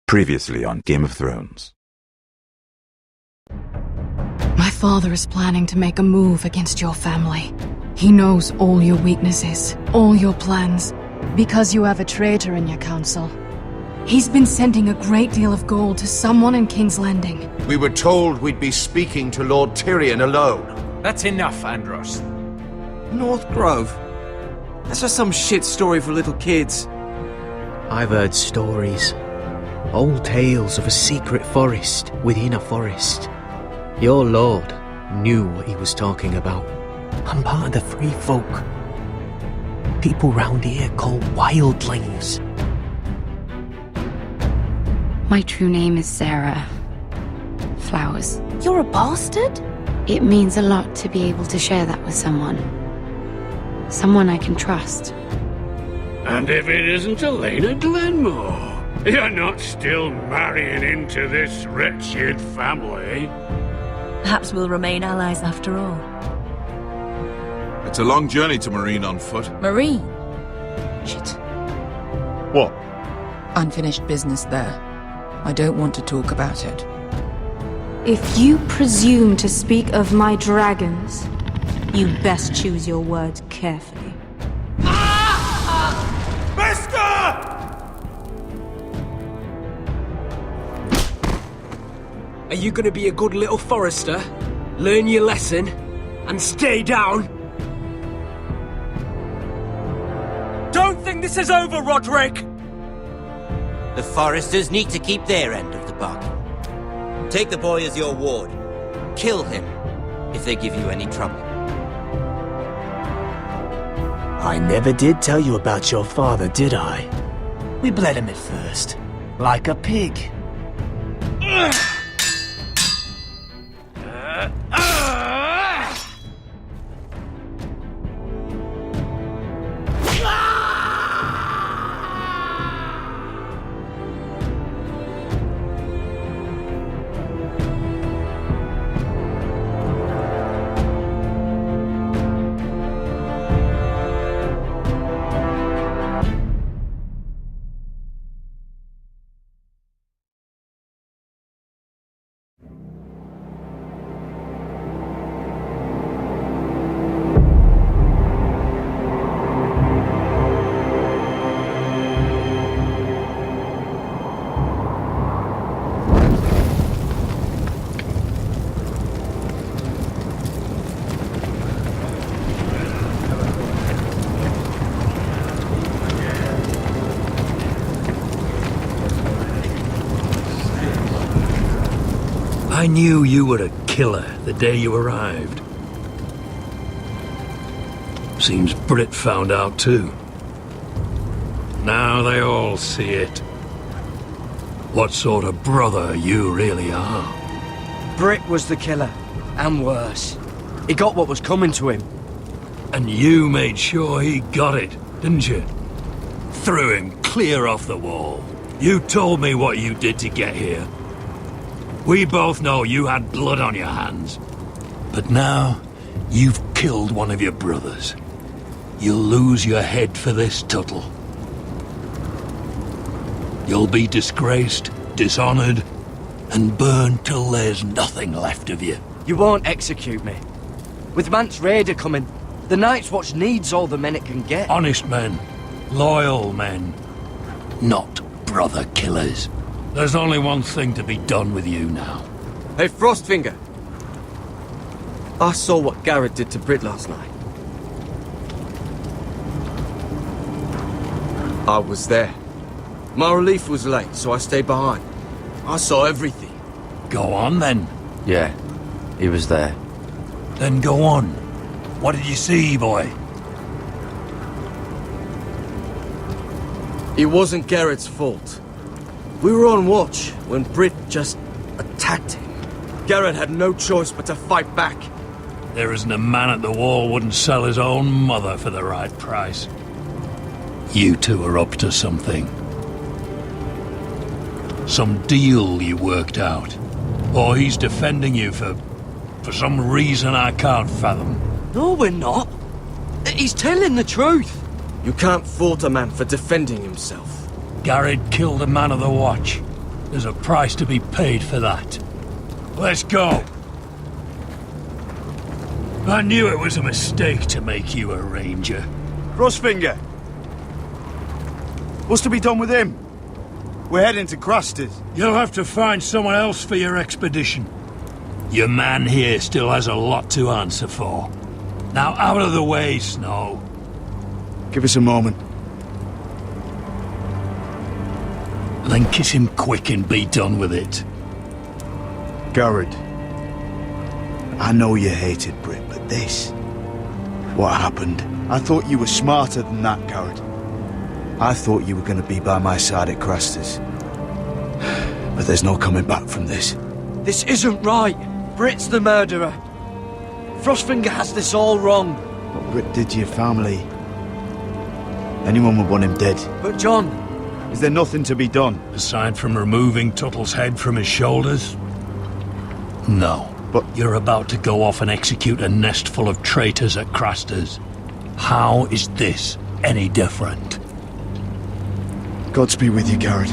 Previously on Game of Thrones. My father is planning to make a move against your family. He knows all your weaknesses, all your plans, because you have a traitor in your council. He's been sending a great deal of gold to someone in King's Landing. We were told we'd be speaking to Lord Tyrion alone. That's enough, Andros. North Grove? That's just some shit story for little kids. I've heard stories. Old tales of a secret forest within a forest. Your lord knew what he was talking about. I'm part of the free folk. People round here call wildlings. My true name is Sarah Flowers. You're a bastard? It means a lot to be able to share that with someone. Someone I can trust. And if it isn't Elena Glenmore, you're not still marrying into this wretched family. Perhaps we'll remain allies after all. It's a long journey to Marine on foot. Marine? Shit. What? Unfinished business there. I don't want to talk about it. If you presume to speak of my dragons, you best choose your words carefully. Are you gonna be a good little forester? Learn your lesson? And stay down? Don't think this is over, Roderick! The foresters need to keep their end of the bargain. Take the boy as your ward. Kill him if they give you any trouble. I never did tell you about your father, did I? We bled him at first, like a pig. I knew you were a killer the day you arrived. Seems Brit found out too. Now they all see it. What sort of brother you really are. Brit was the killer, and worse. He got what was coming to him. And you made sure he got it, didn't you? Threw him clear off the wall. You told me what you did to get here. We both know you had blood on your hands. But now, you've killed one of your brothers. You'll lose your head for this, Tuttle. You'll be disgraced, dishonored, and burned till there's nothing left of you. You won't execute me. With Mance Raider coming, the Night's Watch needs all the men it can get. Honest men. Loyal men. Not brother killers. There's only one thing to be done with you now. Hey, Frostfinger. I saw what Garrett did to Brit last night. I was there. My relief was late, so I stayed behind. I saw everything. Go on, then. Yeah, he was there. Then go on. What did you see, boy? It wasn't Garrett's fault. We were on watch when Brit just attacked him. Garrett had no choice but to fight back. There isn't a man at the wall wouldn't sell his own mother for the right price. You two are up to something. Some deal you worked out. Or he's defending you for some reason I can't fathom. No, we're not. He's telling the truth. You can't fault a man for defending himself. Garrett killed a man of the watch. There's a price to be paid for that. Let's go. I knew it was a mistake to make you a ranger. Frostfinger! What's to be done with him? We're heading to Craster's. You'll have to find someone else for your expedition. Your man here still has a lot to answer for. Now out of the way, Snow. Give us a moment. Then kiss him quick and be done with it. Garrett, I know you hated Brit, but this... what happened? I thought you were smarter than that, Garrett. I thought you were going to be by my side at Craster's. But there's no coming back from this. This isn't right. Brit's the murderer. Frostfinger has this all wrong. What Brit did to your family... anyone would want him dead. But John... is there nothing to be done? Aside from removing Tuttle's head from his shoulders? No. But you're about to go off and execute a nest full of traitors at Craster's. How is this any different? Godspeed with you, Garrett.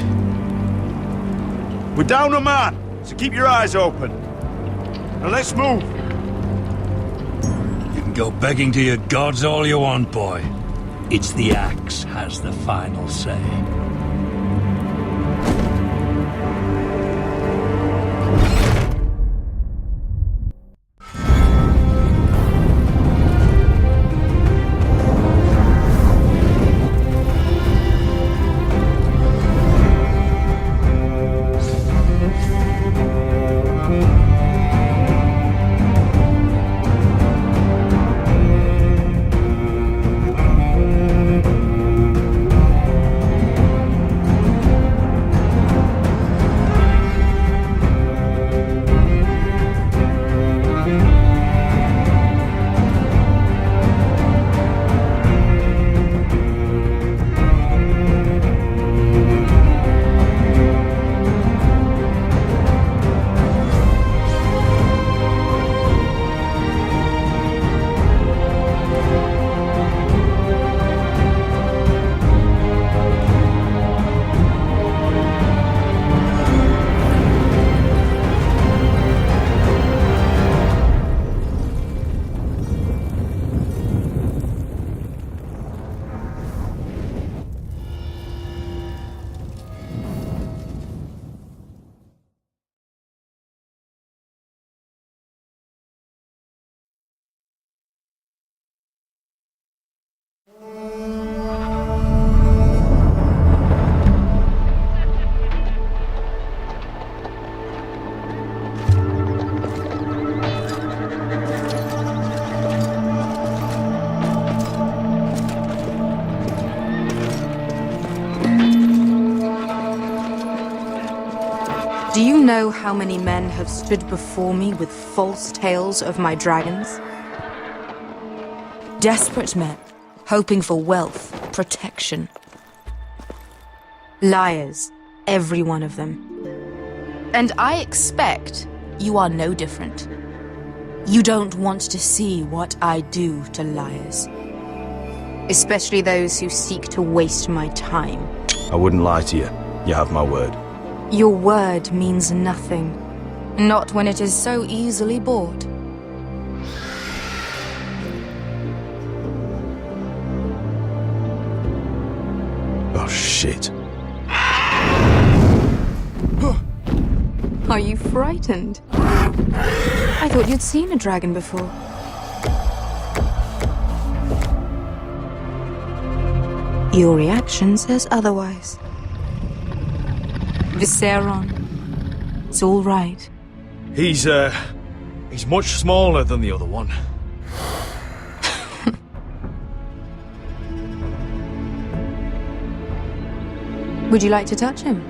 We're down a man, so keep your eyes open. Now let's move. You can go begging to your gods all you want, boy. It's the axe has the final say. Do you know how many men have stood before me with false tales of my dragons? Desperate men, hoping for wealth, protection. Liars, every one of them. And I expect you are no different. You don't want to see what I do to liars. Especially those who seek to waste my time. I wouldn't lie to you. You have my word. Your word means nothing. Not when it is so easily bought. Oh, shit. Are you frightened? I thought you'd seen a dragon before. Your reaction says otherwise. Viseron. It's all right. He's much smaller than the other one. Would you like to touch him?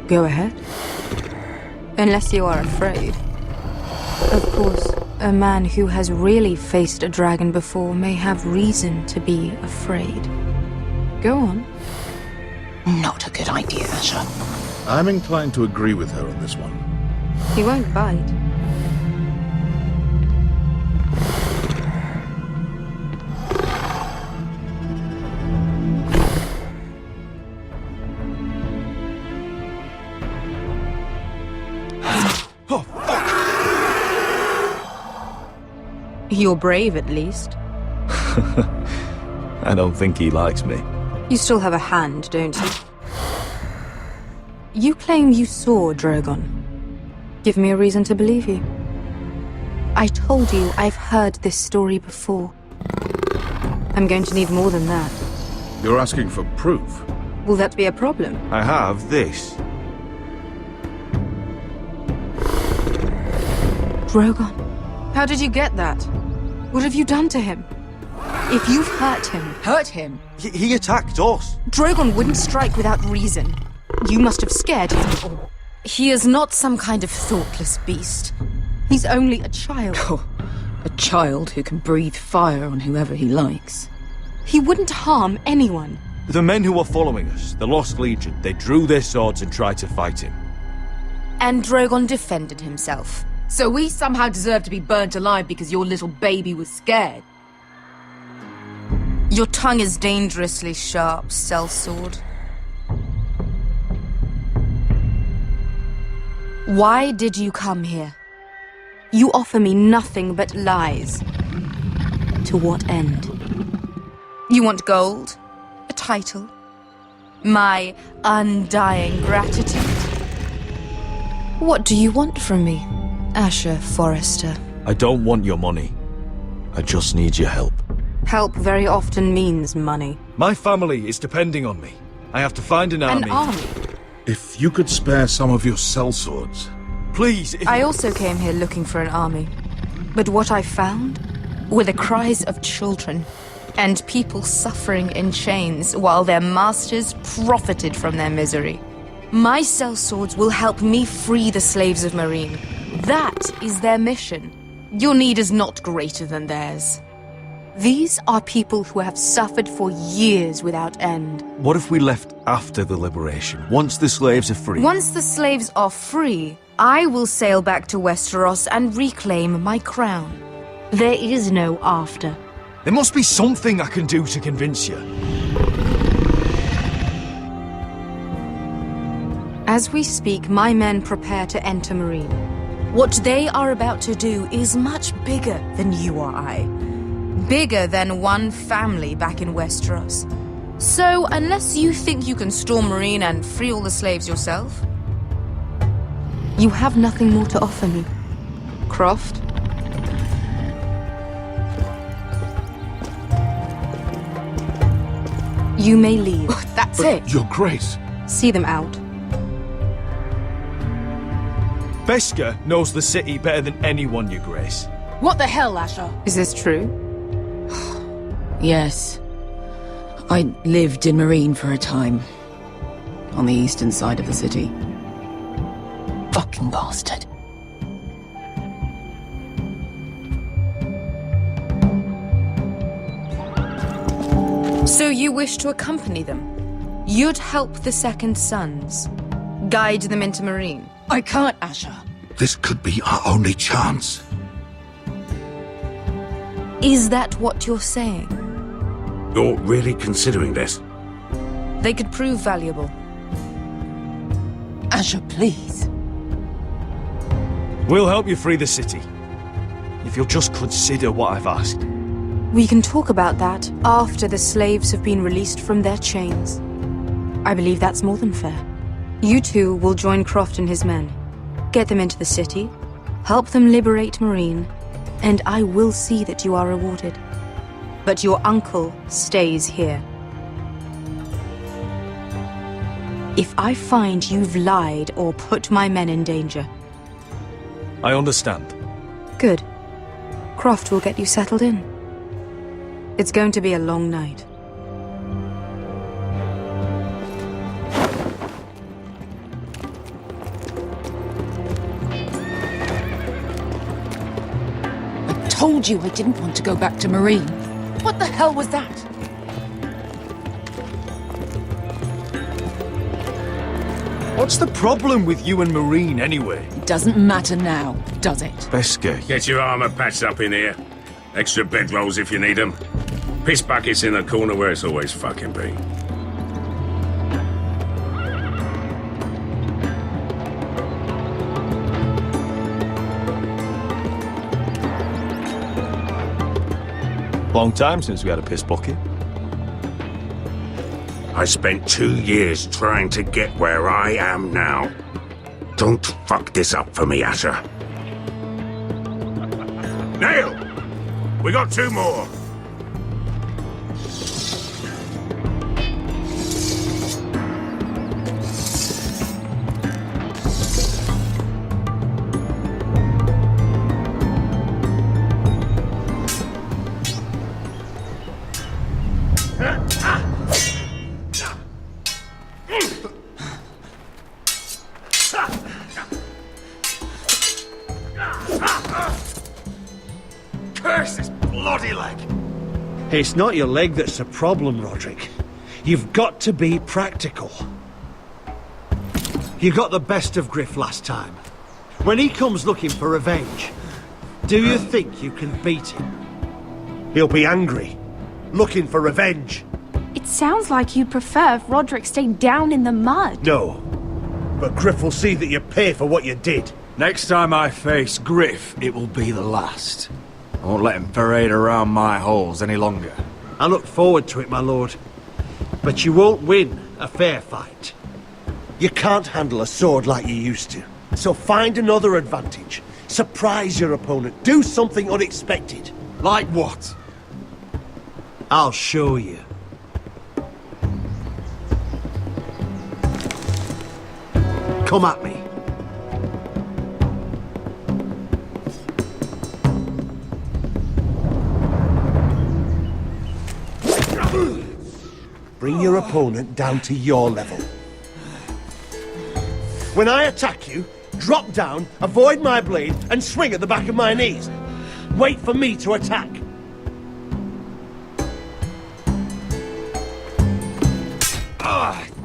Go ahead. Unless you are afraid. Of course, a man who has really faced a dragon before may have reason to be afraid. Go on. Not a good idea, sir. I'm inclined to agree with her on this one. He won't bite. Oh, fuck! You're brave, at least. I don't think he likes me. You still have a hand, don't you? You claim you saw Drogon. Give me a reason to believe you. I told you I've heard this story before. I'm going to need more than that. You're asking for proof? Will that be a problem? I have this. Drogon. How did you get that? What have you done to him? If you've hurt him... Hurt him? He attacked us. Drogon wouldn't strike without reason. You must have scared him. Or he is not some kind of thoughtless beast. He's only a child. Oh, a child who can breathe fire on whoever he likes. He wouldn't harm anyone. The men who were following us, the Lost Legion, they drew their swords and tried to fight him. And Drogon defended himself. So we somehow deserve to be burnt alive because your little baby was scared? Your tongue is dangerously sharp, sellsword. Why did you come here? You offer me nothing but lies. To what end? You want gold? A title? My undying gratitude? What do you want from me, Asher Forrester? I don't want your money. I just need your help. Help very often means money. My family is depending on me. I have to find an army. An army? If you could spare some of your sellswords. Please, I also came here looking for an army. But what I found were the cries of children and people suffering in chains while their masters profited from their misery. My sellswords will help me free the slaves of Meereen. That is their mission. Your need is not greater than theirs. These are people who have suffered for years without end. What if we left after the liberation, once the slaves are free? Once the slaves are free, I will sail back to Westeros and reclaim my crown. There is no after. There must be something I can do to convince you. As we speak, my men prepare to enter Meereen. What they are about to do is much bigger than you or I. Bigger than one family back in Westeros. So, unless you think you can storm Meereen and free all the slaves yourself, you have nothing more to offer me. Croft? You may leave. That's it. Your Grace. See them out. Beskar knows the city better than anyone, Your Grace. What the hell, Asher? Is this true? Yes. I lived in Meereen for a time. On the eastern side of the city. Fucking bastard. So you wish to accompany them? You'd help the Second Sons? Guide them into Meereen? I can't, Asher. This could be our only chance. Is that what you're saying? You're really considering this? They could prove valuable. Asher, please. We'll help you free the city. If you'll just consider what I've asked. We can talk about that after the slaves have been released from their chains. I believe that's more than fair. You two will join Croft and his men. Get them into the city, help them liberate Meereen, and I will see that you are rewarded. But your uncle stays here. If I find you've lied or put my men in danger... I understand. Good. Croft will get you settled in. It's going to be a long night. I told you I didn't want to go back to Meereen. What the hell was that? What's the problem with you and Meereen, anyway? It doesn't matter now, does it? Beskar. Get your armor patched up in here. Extra bedrolls if you need them. Piss buckets in the corner where it's always fucking been. Long time since we had a piss bucket. I spent 2 years trying to get where I am now. Don't fuck this up for me, Asher. Nail! We got 2 more. Curse this bloody leg! It's not your leg that's the problem, Roderick. You've got to be practical. You got the best of Griff last time. When he comes looking for revenge, do you think you can beat him? He'll be angry, looking for revenge. It sounds like you'd prefer if Roderick stayed down in the mud. No, but Griff will see that you pay for what you did. Next time I face Griff, it will be the last. I won't let him parade around my halls any longer. I look forward to it, my lord. But you won't win a fair fight. You can't handle a sword like you used to. So find another advantage. Surprise your opponent. Do something unexpected. Like what? I'll show you. Come at me. Bring your opponent down to your level. When I attack you, drop down, avoid my blade, and swing at the back of my knees. Wait for me to attack.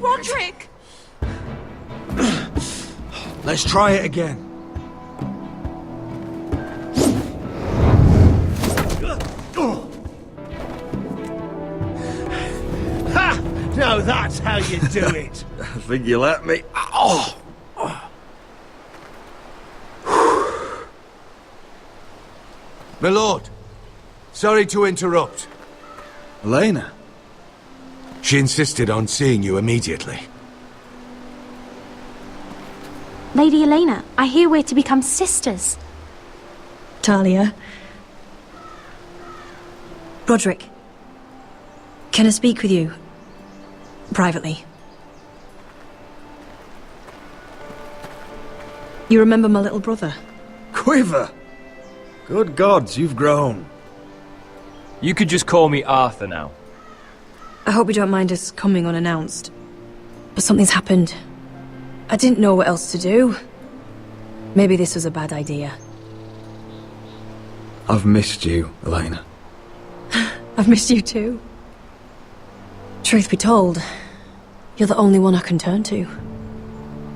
Roderick! Let's try it again. Ha! Now that's how you do it. I think you let me. Oh! My lord, sorry to interrupt. Elena? She insisted on seeing you immediately. Lady Elena, I hear we're to become sisters. Talia. Roderick. Can I speak with you? Privately. You remember my little brother? Quiver! Good gods, you've grown. You could just call me Arthur now. I hope you don't mind us coming unannounced. But something's happened. I didn't know what else to do. Maybe this was a bad idea. I've missed you, Elena. I've missed you too. Truth be told, you're the only one I can turn to.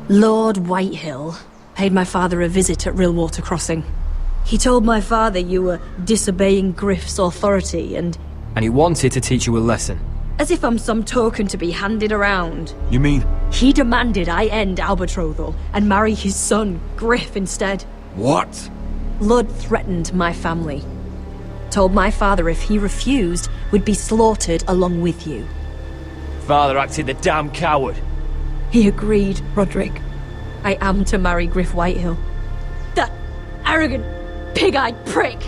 Lord Whitehill paid my father a visit at Rillwater Crossing. He told my father you were disobeying Griff's authority and he wanted to teach you a lesson. as if I'm some token to be handed around. You mean? He demanded I end our betrothal and marry his son, Griff, instead. What? Lud threatened my family. Told my father if he refused, we'd be slaughtered along with you. Father acted the damn coward. He agreed, Roderick. I am to marry Griff Whitehill. That arrogant, pig-eyed prick!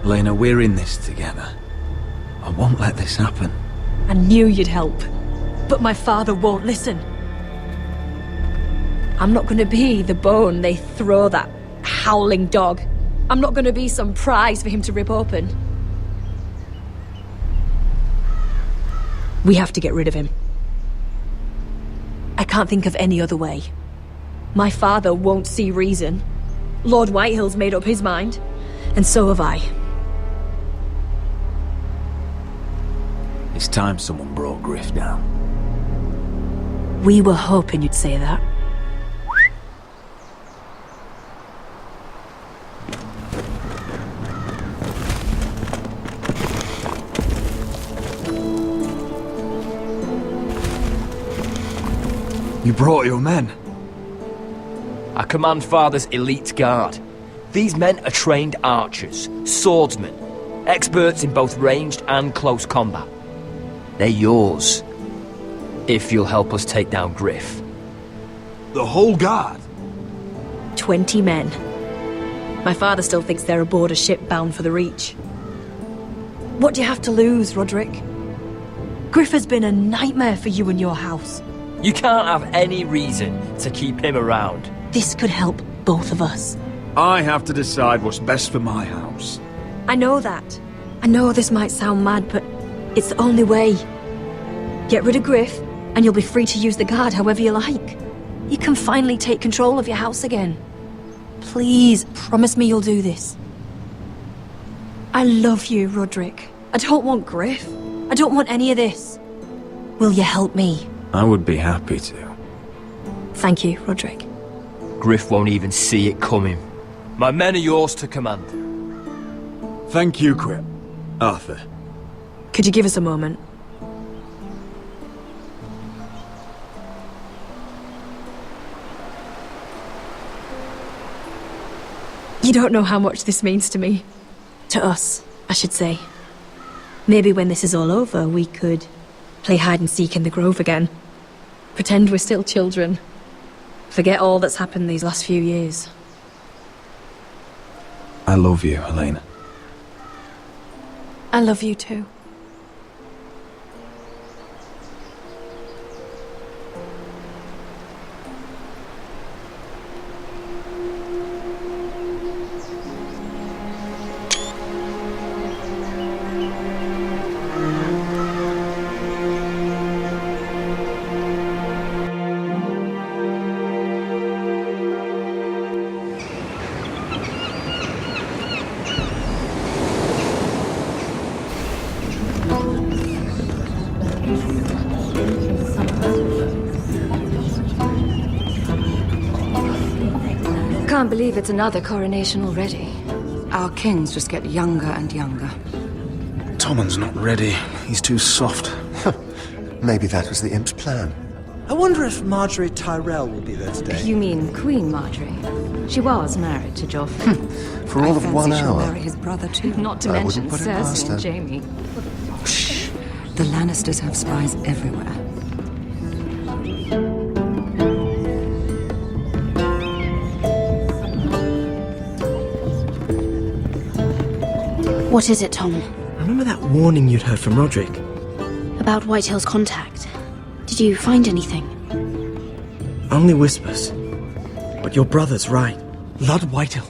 Elena, we're in this together. I won't let this happen. I knew you'd help, but my father won't listen. I'm not gonna be the bone they throw that howling dog. I'm not gonna be some prize for him to rip open. We have to get rid of him. I can't think of any other way. My father won't see reason. Lord Whitehill's made up his mind, and so have I. It's time someone brought Griff down. We were hoping you'd say that. You brought your men? I command Father's elite guard. These men are trained archers, swordsmen. Experts in both ranged and close combat. They're yours. If you'll help us take down Griff. The whole guard? 20 men. My father still thinks they're aboard a ship bound for the Reach. What do you have to lose, Roderick? Griff has been a nightmare for you and your house. You can't have any reason to keep him around. This could help both of us. I have to decide what's best for my house. I know that. I know this might sound mad, but it's the only way. Get rid of Griff, and you'll be free to use the guard however you like. You can finally take control of your house again. Please, promise me you'll do this. I love you, Roderick. I don't want Griff. I don't want any of this. Will you help me? I would be happy to. Thank you, Roderick. Griff won't even see it coming. My men are yours to command. Thank you, Crip. Arthur. Could you give us a moment? You don't know how much this means to me. To us, I should say. Maybe when this is all over, we could play hide and seek in the grove again. Pretend we're still children. Forget all that's happened these last few years. I love you, Helena. I love you too. Can't believe it's another coronation already. Our kings just get younger and younger. Tommen's not ready. He's too soft. Maybe that was the imp's plan. I wonder if Marjorie Tyrell will be there today. You mean Queen Marjorie? She was married to Joffrey. For all of 1 She'll hour. marry his brother too. Not to I mention wouldn't put it past Cersei and her. Jaime. Shh. The Lannisters have spies everywhere. What is it, Tom? Remember that warning you'd heard from Roderick? About Whitehill's contact. Did you find anything? Only whispers. But your brother's right. Lord Whitehill.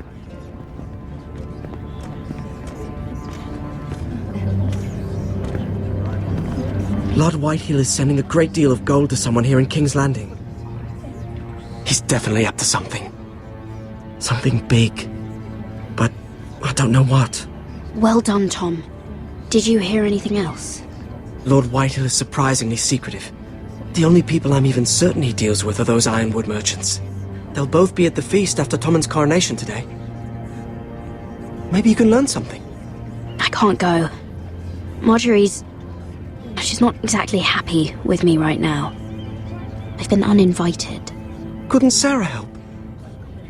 Lord Whitehill is sending a great deal of gold to someone here in King's Landing. He's definitely up to something. Something big. But I don't know what. Well done, Tom. Did you hear anything else? Lord Whitehill is surprisingly secretive. The only people I'm even certain he deals with are those ironwood merchants. They'll both be at the feast after Tommen's coronation today. Maybe you can learn something. I can't go. Marjorie's... she's not exactly happy with me right now. I've been uninvited. Couldn't Sarah help?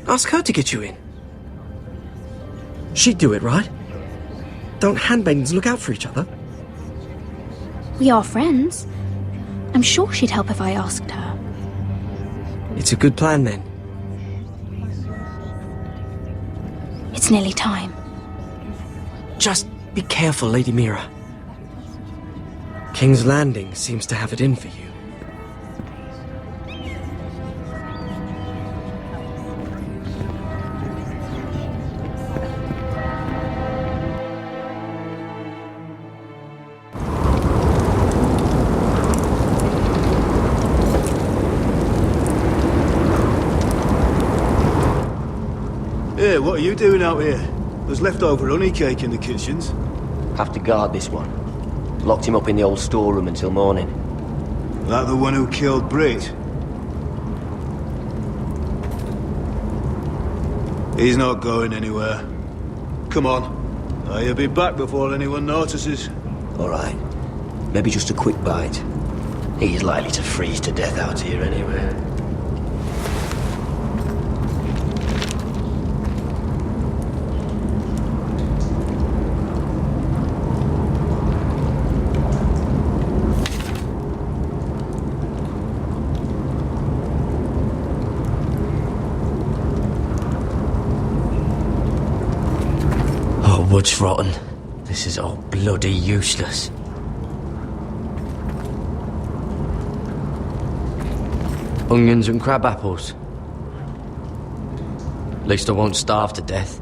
Ask her to get you in. She'd do it, right? Don't handmaidens look out for each other? We are friends. I'm sure she'd help if I asked her. It's a good plan, then. It's nearly time. Just be careful, Lady Mira. King's Landing seems to have it in for you. Hey, what are you doing out here? There's leftover honey cake in the kitchens. Have to guard this one. Locked him up in the old storeroom until morning. That the one who killed Brit? He's not going anywhere. Come on. I'll be back before anyone notices. All right. Maybe just a quick bite. He's likely to freeze to death out here anyway. wood's rotten. This is all bloody useless. Onions and crab apples. At least I won't starve to death.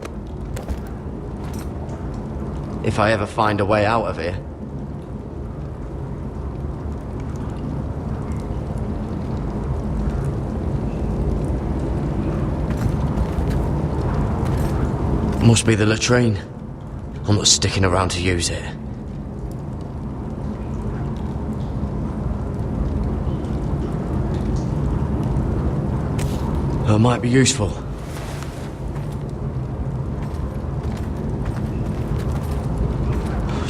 If I ever find a way out of here. Must be the latrine. I'm not sticking around to use it. It might be useful.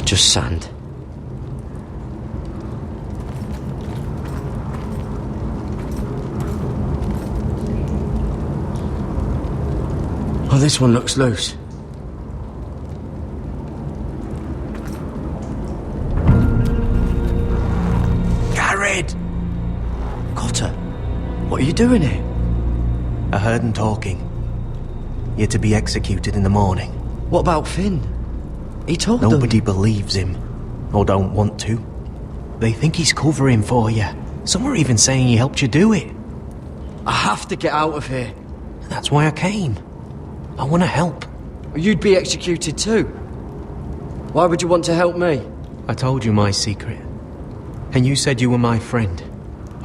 Just sand. Oh, this one looks loose. Garrett! Cotter, what are you doing here? I heard him talking. You're to be executed in the morning. What about Finn? He told them. Nobody believes him, or don't want to. They think he's covering for you. Some are even saying he helped you do it. I have to get out of here. That's why I came. I want to help. You'd be executed too. Why would you want to help me? I told you my secret. And you said you were my friend.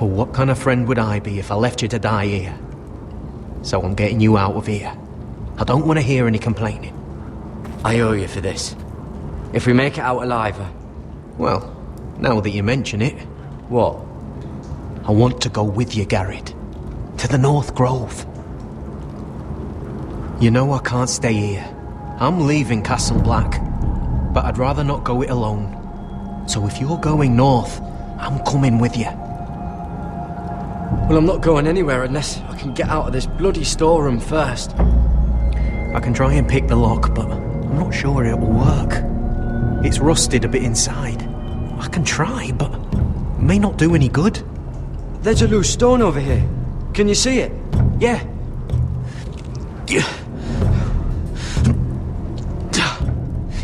Well, what kind of friend would I be if I left you to die here? So I'm getting you out of here. I don't want to hear any complaining. I owe you for this. If we make it out alive... Well, now that you mention it... What? I want to go with you, Garrett. To the North Grove. You know I can't stay here. I'm leaving Castle Black. But I'd rather not go it alone. So if you're going north, I'm coming with you. Well, I'm not going anywhere unless I can get out of this bloody storeroom first. I can try and pick the lock, but I'm not sure it will work. It's rusted a bit inside. I can try, but it may not do any good. There's a loose stone over here. Can you see it? Yeah.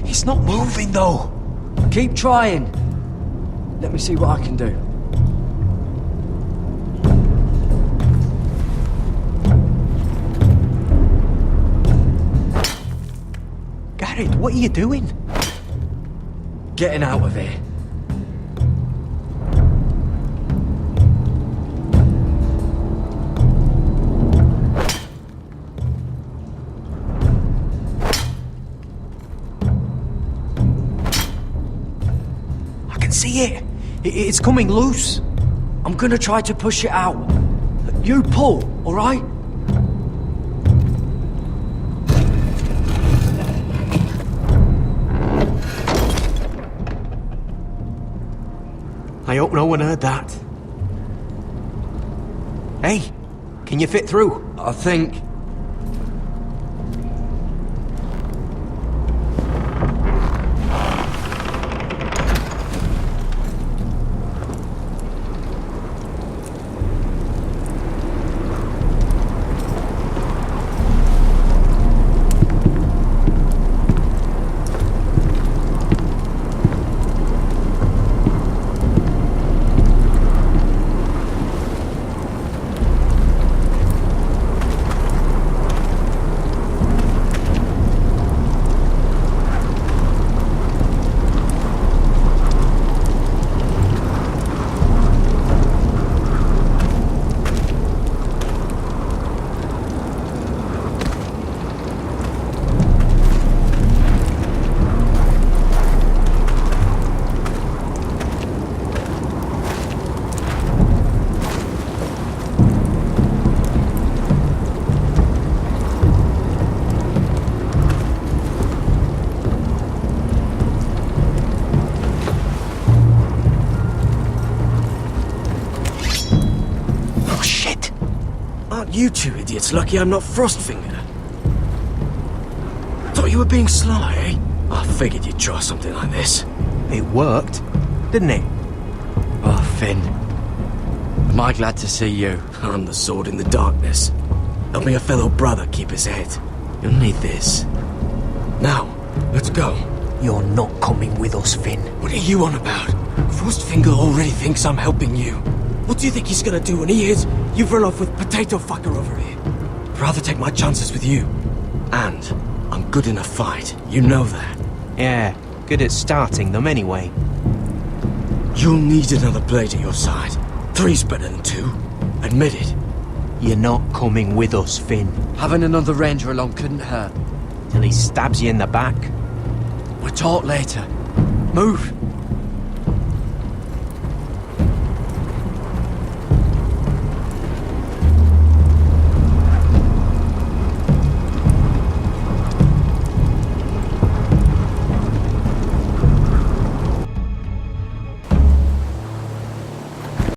It's not moving, though. Keep trying. Let me see what I can do. Garrett, what are you doing? Getting out of here. I can see it. It's coming loose. I'm gonna try to push it out. You pull, all right? I hope no one heard that. Hey, can you fit through? I think... You two idiots lucky I'm not Frostfinger. Thought you were being sly, eh? I figured you'd try something like this. It worked, didn't it? Oh, Finn. Am I glad to see you? I'm the sword in the darkness. Helping a fellow brother keep his head. You'll need this. Now, Let's go. You're not coming with us, Finn. What are you on about? Frostfinger already thinks I'm helping you. What do you think he's gonna do when he hears you've run off with Potato Fucker over here? I'd rather take my chances with you. And I'm good in a fight. You know that. Yeah, good at starting them anyway. You'll need another blade at your side. 3's better than 2. Admit it. You're not coming with us, Finn. Having another ranger along couldn't hurt. Till he stabs you in the back. We'll talk later. Move!